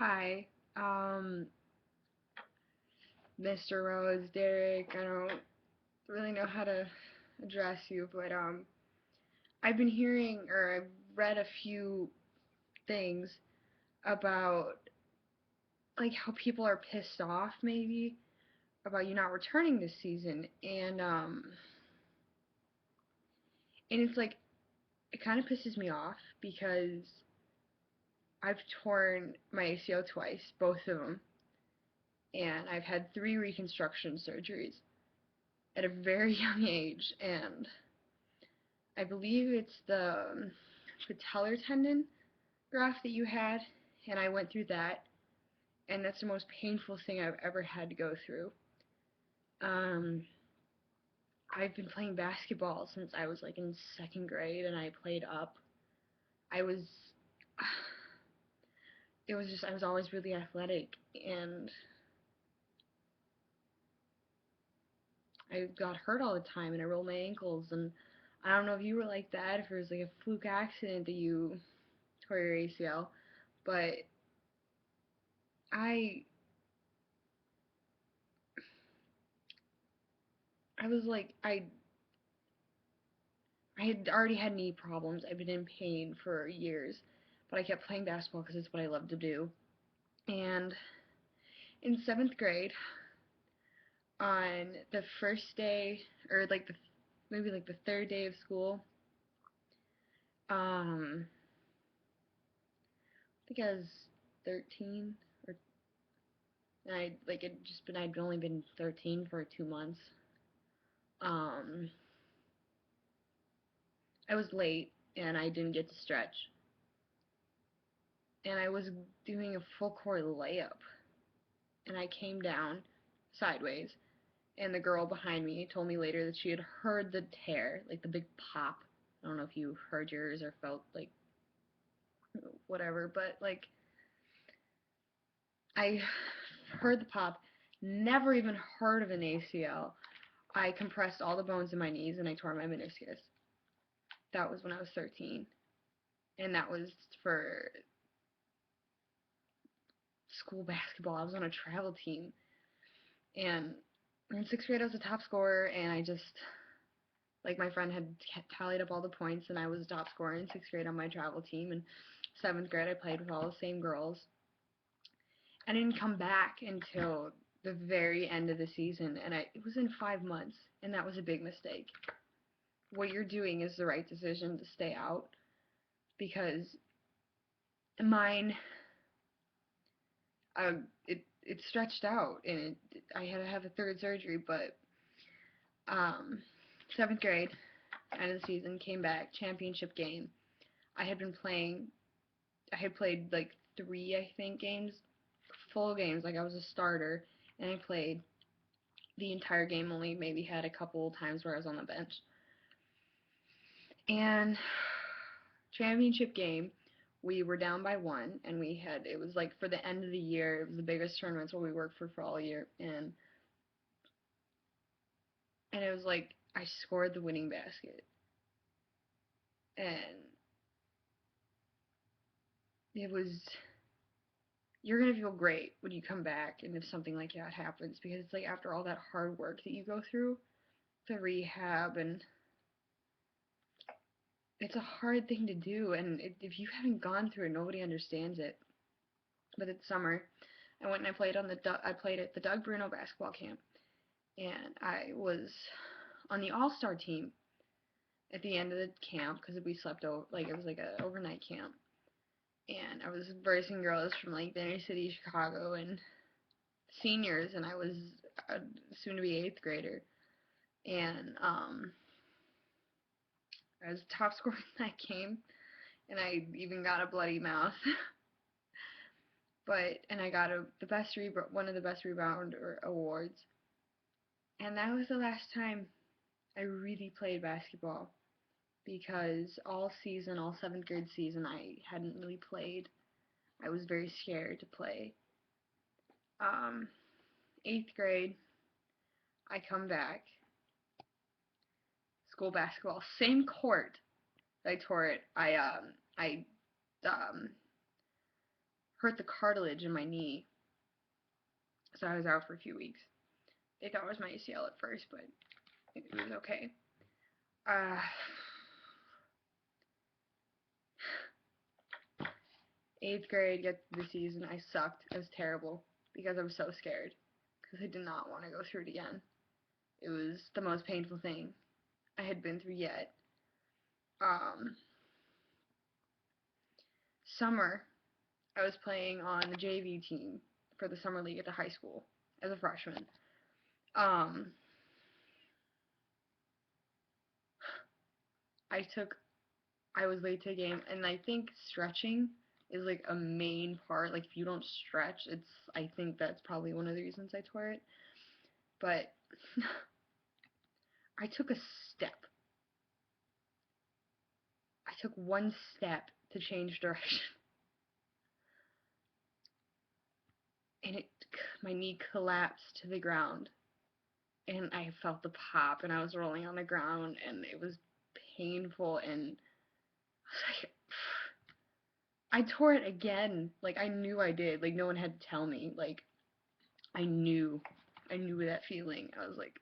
Hi, um, Mr. Rose, Derrick. I don't really know how to address you, but I've been hearing or I've read a few things about like how people are pissed off maybe about you not returning this season, and it's like it kind of pisses me off because I've torn my ACL twice, both of them, and I've had three reconstruction surgeries at a very young age, and I believe it's the patellar tendon graft that you had, and I went through that, and that's the most painful thing I've ever had to go through. Um, I've been playing basketball since I was like in second grade, and I played up. I was, it was just I was always really athletic, and I got hurt all the time, and I rolled my ankles, and I don't know if you were like that, if it was like a fluke accident that you tore your ACL, but I I was like I had already had knee problems. I've been in pain for years, but I kept playing basketball because it's what I love to do. And in seventh grade, on the first day, or like maybe like the third day of school, I think I was 13, or and I like it just been I'd only been 13 for 2 months. Um, I was late and I didn't get to stretch, and I was doing a full court layup, and I came down sideways, and the girl behind me told me later that she had heard the tear, like the big pop. I don't know if you heard yours or felt like whatever, but like I heard the pop, never even heard of an ACL. I compressed all the bones in my knees and I tore my meniscus. That was when I was 13, and that was for school basketball. I was on a travel team, and in sixth grade I was a top scorer, and I just like my friend had tallied up all the points, and I was the top scorer in sixth grade on my travel team. And seventh grade, I played with all the same girls. I didn't come back until the very end of the season, and it was in 5 months, and that was a big mistake. What you're doing is the right decision to stay out, because mine, uh, it stretched out, and I had to have a third surgery, but um, seventh grade, end of the season, came back, championship game. I had been playing I had played like three, I think, games, full games, like I was a starter, and I played the entire game, only maybe had a couple times where I was on the bench. And championship game, we were down by one, and it was like for the end of the year, it was the biggest tournaments where we worked for all year, and it was like I scored the winning basket, and it was you're gonna feel great when you come back and if something like that happens, because it's like after all that hard work that you go through, the rehab, and it's a hard thing to do, and if you haven't gone through it, nobody understands it. But it's summer. I went and I played at the Doug Bruno basketball camp, and I was on the All-Star team at the end of the camp because we slept over, like it was like a overnight camp, and I was versing girls from like the inner city Chicago and seniors, and I was a soon to be eighth grader, and I was top scorer in that game, and I even got a bloody mouth. And I got one of the best rebounder awards, and that was the last time I really played basketball, because all season, all seventh grade season, I hadn't really played. I was very scared to play. Um, Eighth grade, I come back, school basketball, same court. I tore it. I um hurt the cartilage in my knee, so I was out for a few weeks. They thought it was my ACL at first, but it was okay. Uh, 8th grade, get to the season, I sucked. It was terrible because I was so scared because I did not want to go through it again. It was the most painful thing I had been through yet. Summer, I was playing on the JV team for the summer league at the high school as a freshman. I was late to a game, and I think stretching is like a main part. Like if you don't stretch, I think that's probably one of the reasons I tore it. But I took a step. I took one step to change direction, and my knee collapsed to the ground, and I felt the pop, and I was rolling on the ground, and it was painful, and I tore it again. Like, I knew I did. Like, no one had to tell me. Like, I knew that feeling. I was like,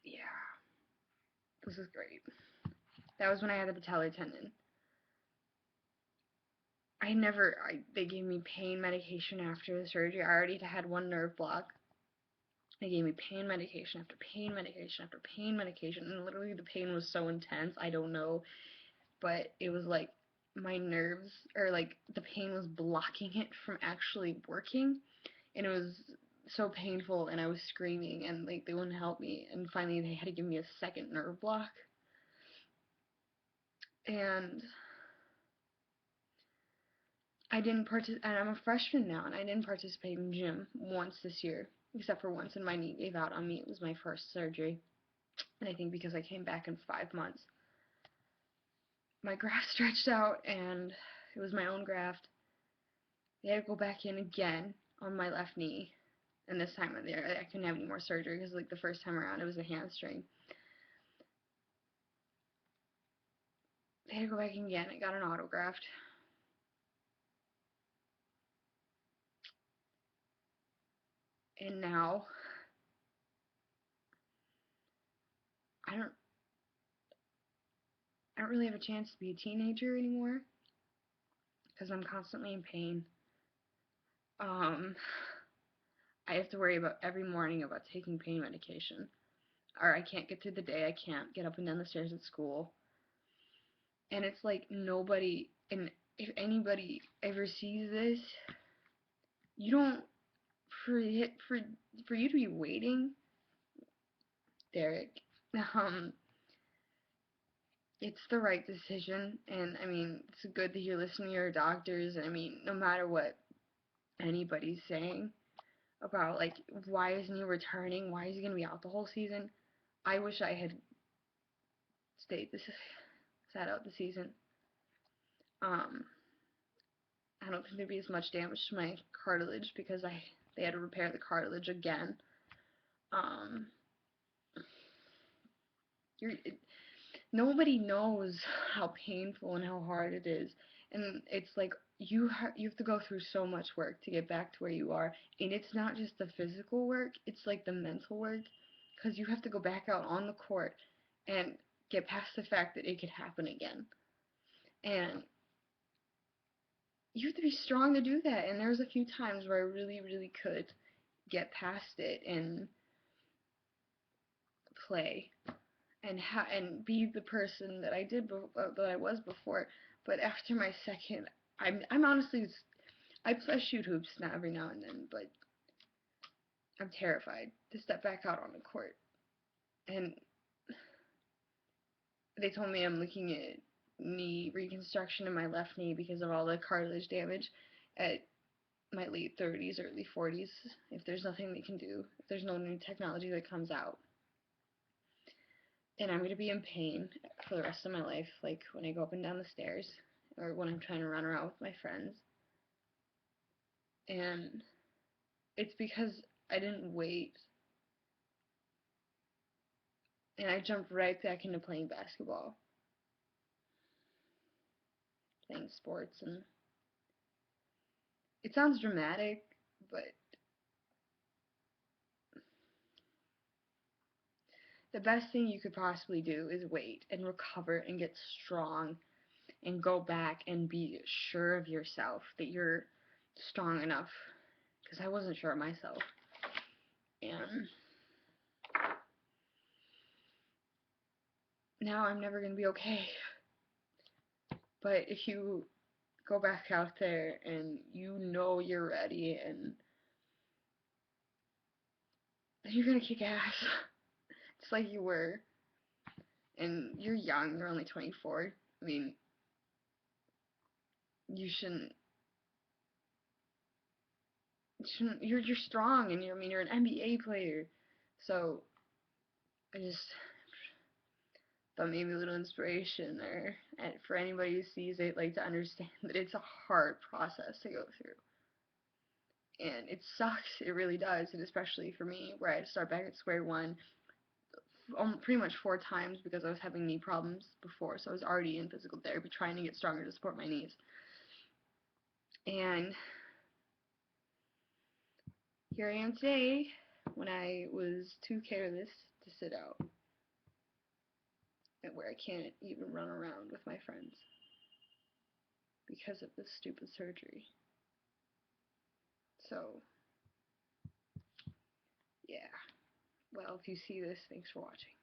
yeah, this is great. That was when I had the patellar tendon. They gave me pain medication after the surgery. I already had one nerve block. They gave me pain medication after pain medication after pain medication, and literally the pain was so intense, I don't know, but it was like my nerves, or like the pain was blocking it from actually working, and it was so painful, and I was screaming, and like they wouldn't help me, and finally they had to give me a second nerve block. And and I'm a freshman now, and I didn't participate in gym once this year, except for once, and my knee gave out on me. It was my first surgery, and I think because I came back in 5 months. My graft stretched out, and it was my own graft. They had to go back in again on my left knee, and this time I couldn't have any more surgery because like the first time around it was a hamstring. They had to go back in again. I got an autograft. And now I don't really have a chance to be a teenager anymore because I'm constantly in pain. I have to worry about every morning about taking pain medication, or I can't get through the day. I can't get up and down the stairs at school. And it's like nobody, and if anybody ever sees this, you don't, for you to be waiting, Derrick, um, it's the right decision, and I mean, it's good that you're listening to your doctors, and I mean, no matter what anybody's saying about, like, why isn't he returning, why is he going to be out the whole season, I wish I had sat out the season. I don't think there'd be as much damage to my cartilage because they had to repair the cartilage again. Nobody knows how painful and how hard it is, and it's like you have to go through so much work to get back to where you are, and it's not just the physical work, it's like the mental work, because you have to go back out on the court and get past the fact that it could happen again, and you have to be strong to do that. And there was a few times where I really could get past it and play and be the person that I was before. But after my second, I'm honestly, I shoot hoops now every now and then, but I'm terrified to step back out on the court. And they told me I'm looking at knee reconstruction in my left knee because of all the cartilage damage at my late 30s, early 40s, if there's nothing they can do, if there's no new technology that comes out. And I'm going to be in pain for the rest of my life, like when I go up and down the stairs, or when I'm trying to run around with my friends. And it's because I didn't wait. And I jumped right back into playing basketball, playing sports, and it sounds dramatic, but the best thing you could possibly do is wait and recover and get strong and go back and be sure of yourself that you're strong enough. Because I wasn't sure of myself. And now I'm never going to be okay. But if you go back out there and you know you're ready and you're going to kick ass, just like you were, and you're young, you're only 24. I mean, you shouldn't you're strong, and you're an NBA player. So I just thought maybe a little inspiration there, and for anybody who sees it, like, to understand that it's a hard process to go through. And it sucks, it really does, and especially for me, where I had to start back at square one pretty much 4 times because I was having knee problems before, so I was already in physical therapy trying to get stronger to support my knees. And here I am today when I was too careless to sit out, and where I can't even run around with my friends because of this stupid surgery. So, yeah. Well, if you see this, thanks for watching.